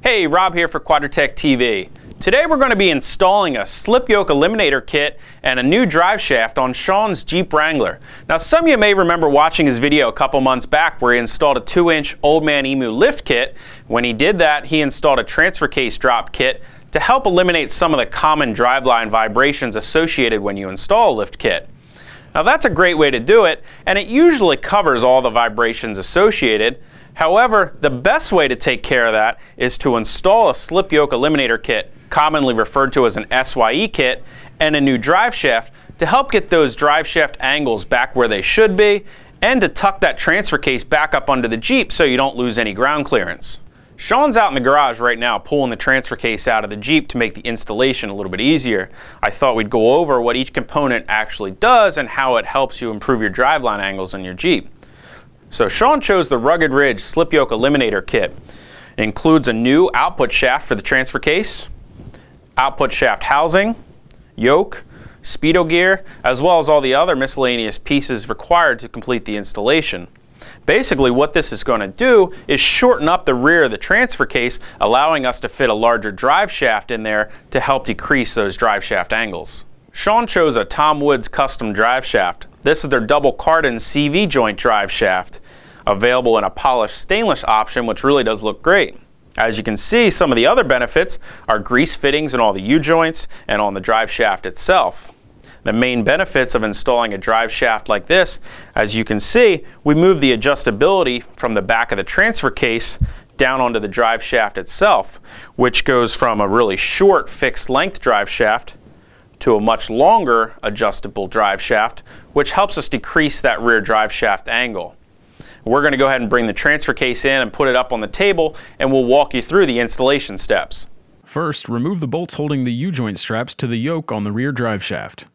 Hey, Rob here for Quadratec TV. Today we're going to be installing a slip yoke eliminator kit and a new drive shaft on Sean's Jeep Wrangler. Now some of you may remember watching his video a couple months back where he installed a 2-inch Old Man Emu lift kit. When he did that, he installed a transfer case drop kit to help eliminate some of the common driveline vibrations associated when you install a lift kit. Now that's a great way to do it, and it usually covers all the vibrations associated. However, the best way to take care of that is to install a slip yoke eliminator kit, commonly referred to as an SYE kit, and a new drive shaft to help get those drive shaft angles back where they should be, and to tuck that transfer case back up under the Jeep so you don't lose any ground clearance. Sean's out in the garage right now pulling the transfer case out of the Jeep to make the installation a little bit easier. I thought we'd go over what each component actually does and how it helps you improve your driveline angles on your Jeep. So Sean chose the Rugged Ridge Slip Yoke Eliminator Kit. It includes a new output shaft for the transfer case, output shaft housing, yoke, speedo gear, as well as all the other miscellaneous pieces required to complete the installation. Basically what this is going to do is shorten up the rear of the transfer case, allowing us to fit a larger drive shaft in there to help decrease those drive shaft angles. Sean chose a Tom Woods custom drive shaft. This is their double cardan CV joint drive shaft, available in a polished stainless option, which really does look great. As you can see, some of the other benefits are grease fittings in all the U-joints and on the drive shaft itself. The main benefits of installing a drive shaft like this, as you can see, we move the adjustability from the back of the transfer case down onto the drive shaft itself, which goes from a really short fixed length drive shaft to a much longer adjustable drive shaft, which helps us decrease that rear drive shaft angle. We're going to go ahead and bring the transfer case in and put it up on the table, and we'll walk you through the installation steps. First, remove the bolts holding the U-joint straps to the yoke on the rear drive shaft.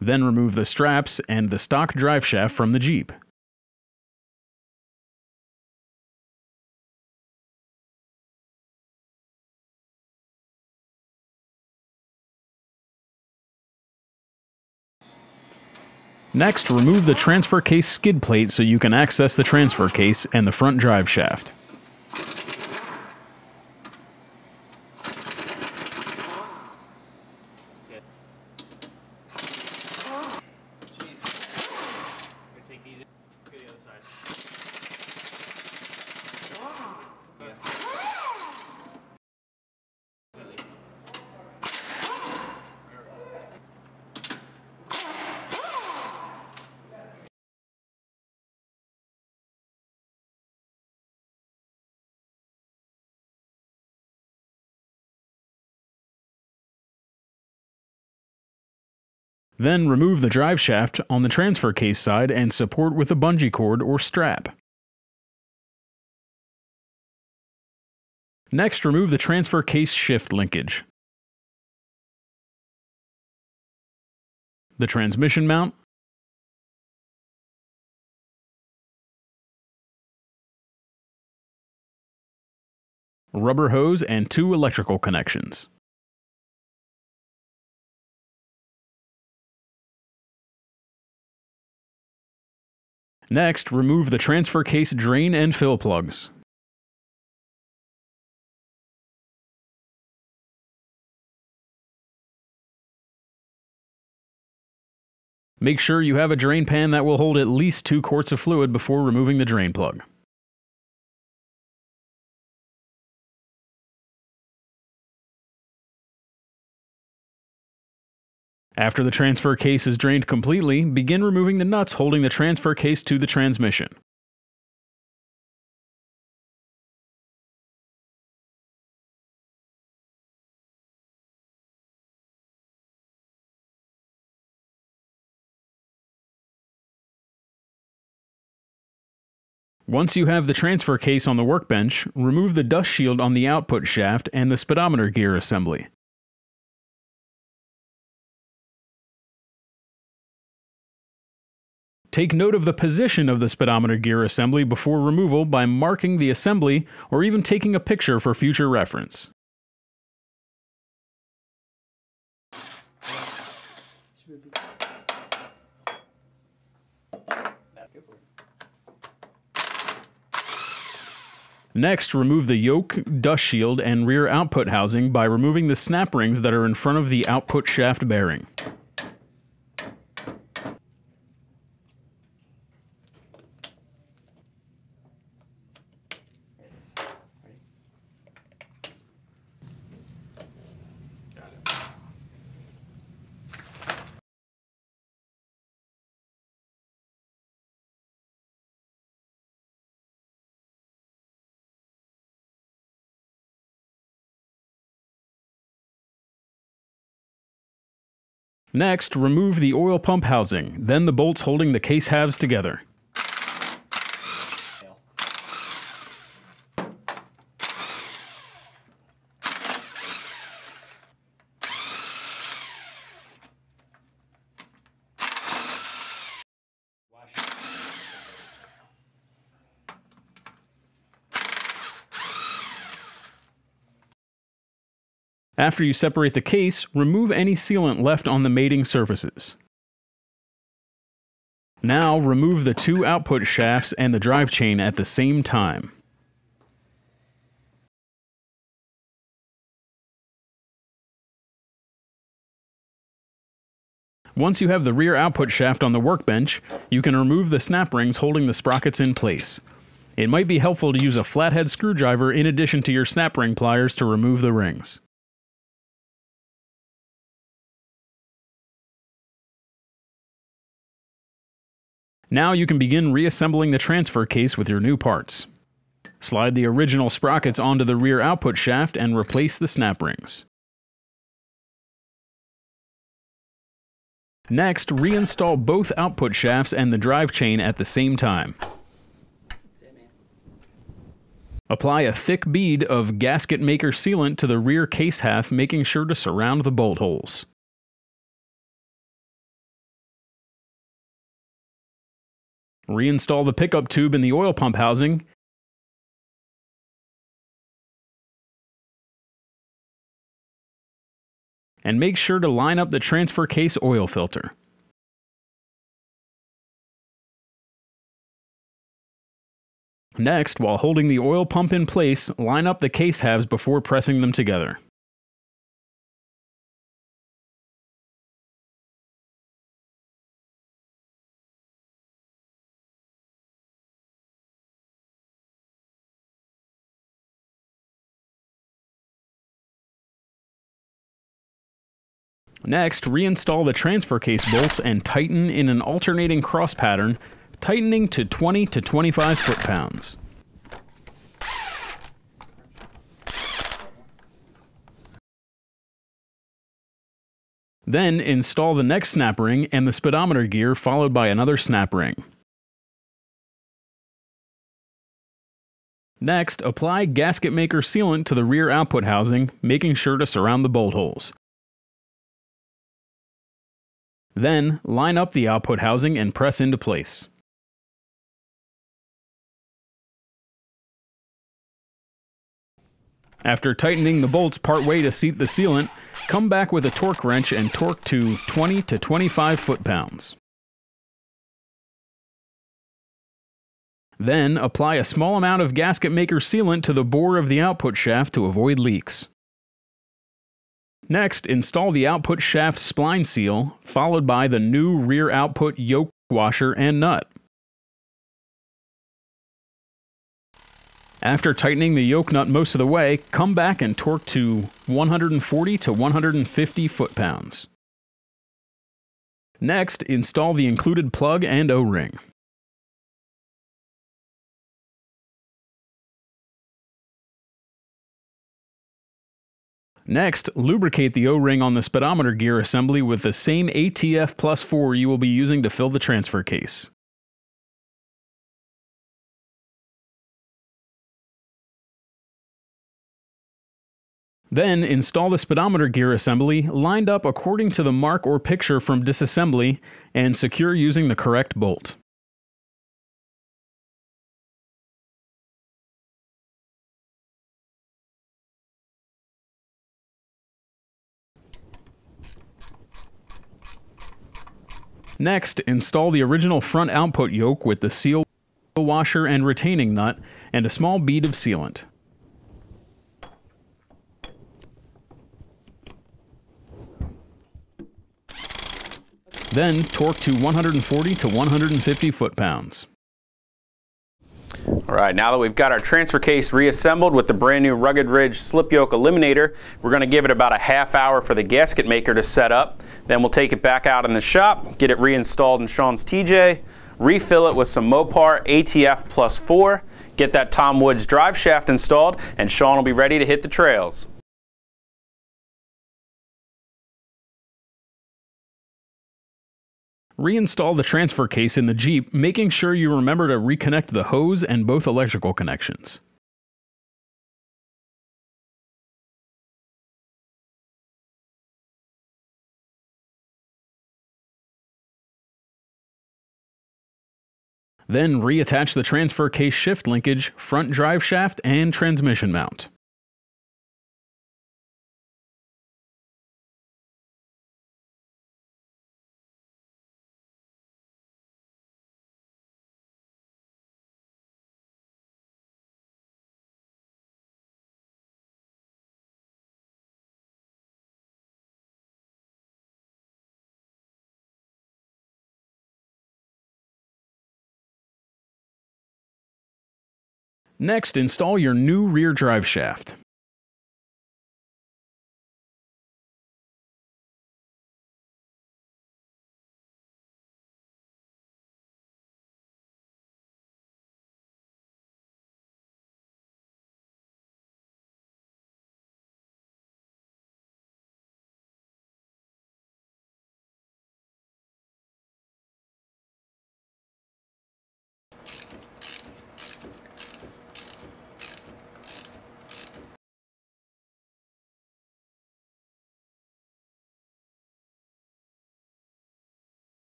Then remove the straps and the stock drive shaft from the Jeep. Next, remove the transfer case skid plate so you can access the transfer case and the front drive shaft. Then remove the drive shaft on the transfer case side and support with a bungee cord or strap. Next, remove the transfer case shift linkage, the transmission mount, rubber hose, and 2 electrical connections. Next, remove the transfer case drain and fill plugs. Make sure you have a drain pan that will hold at least 2 quarts of fluid before removing the drain plug. After the transfer case is drained completely, begin removing the nuts holding the transfer case to the transmission. Once you have the transfer case on the workbench, remove the dust shield on the output shaft and the speedometer gear assembly. Take note of the position of the speedometer gear assembly before removal by marking the assembly or even taking a picture for future reference. Next, remove the yoke, dust shield, and rear output housing by removing the snap rings that are in front of the output shaft bearing. Next, remove the oil pump housing, then the bolts holding the case halves together. After you separate the case, remove any sealant left on the mating surfaces. Now remove the two output shafts and the drive chain at the same time. Once you have the rear output shaft on the workbench, you can remove the snap rings holding the sprockets in place. It might be helpful to use a flathead screwdriver in addition to your snap ring pliers to remove the rings. Now you can begin reassembling the transfer case with your new parts. Slide the original sprockets onto the rear output shaft and replace the snap rings. Next, reinstall both output shafts and the drive chain at the same time. Apply a thick bead of gasket maker sealant to the rear case half, making sure to surround the bolt holes. Reinstall the pickup tube in the oil pump housing, and make sure to line up the transfer case oil filter. Next, while holding the oil pump in place, line up the case halves before pressing them together. Next, reinstall the transfer case bolts and tighten in an alternating cross pattern, tightening to 20 to 25 foot-pounds. Then install the next snap ring and the speedometer gear, followed by another snap ring. Next, apply gasket maker sealant to the rear output housing, making sure to surround the bolt holes. Then, line up the output housing and press into place. After tightening the bolts partway to seat the sealant, come back with a torque wrench and torque to 20 to 25 foot-pounds. Then, apply a small amount of gasket maker sealant to the bore of the output shaft to avoid leaks. Next, install the output shaft spline seal, followed by the new rear output yoke washer and nut. After tightening the yoke nut most of the way, come back and torque to 140 to 150 foot-pounds. Next, install the included plug and O-ring. Next, lubricate the O-ring on the speedometer gear assembly with the same ATF +4 you will be using to fill the transfer case. Then, install the speedometer gear assembly lined up according to the mark or picture from disassembly and secure using the correct bolt. Next, install the original front output yoke with the seal washer and retaining nut and a small bead of sealant. Then torque to 140 to 150 foot-pounds. All right, now that we've got our transfer case reassembled with the brand new Rugged Ridge Slip Yoke Eliminator, we're going to give it about a half hour for the gasket maker to set up. Then we'll take it back out in the shop, get it reinstalled in Sean's TJ, refill it with some Mopar ATF Plus 4, get that Tom Woods drive shaft installed, and Sean will be ready to hit the trails. Reinstall the transfer case in the Jeep, making sure you remember to reconnect the hose and both electrical connections. Then reattach the transfer case shift linkage, front drive shaft, and transmission mount. Next, install your new rear drive shaft.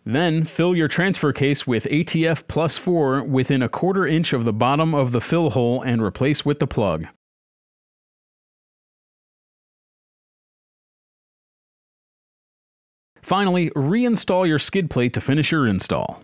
Then, fill your transfer case with ATF Plus 4 within a 1/4 inch of the bottom of the fill hole and replace with the plug. Finally, reinstall your skid plate to finish your install.